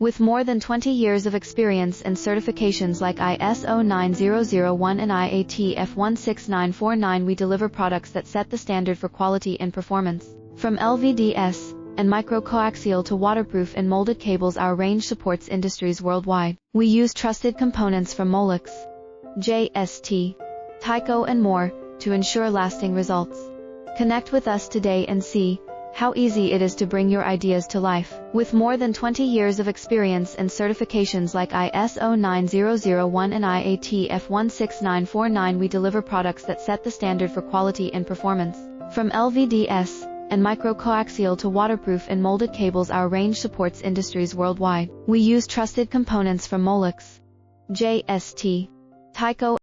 With more than 20 years of experience and certifications like ISO 9001 and IATF 16949, we deliver products that set the standard for quality and performance. From LVDS and micro-coaxial to waterproof and molded cables, our range supports industries worldwide. We use trusted components from Molex, JST, Tyco and more to ensure lasting results. Connect with us today and see how easy it is to bring your ideas to life. With more than 20 years of experience and certifications like ISO 9001 and IATF 16949, we deliver products that set the standard for quality and performance. From LVDS and micro-coaxial to waterproof and molded cables, our range supports industries worldwide. We use trusted components from Molex, JST, Tyco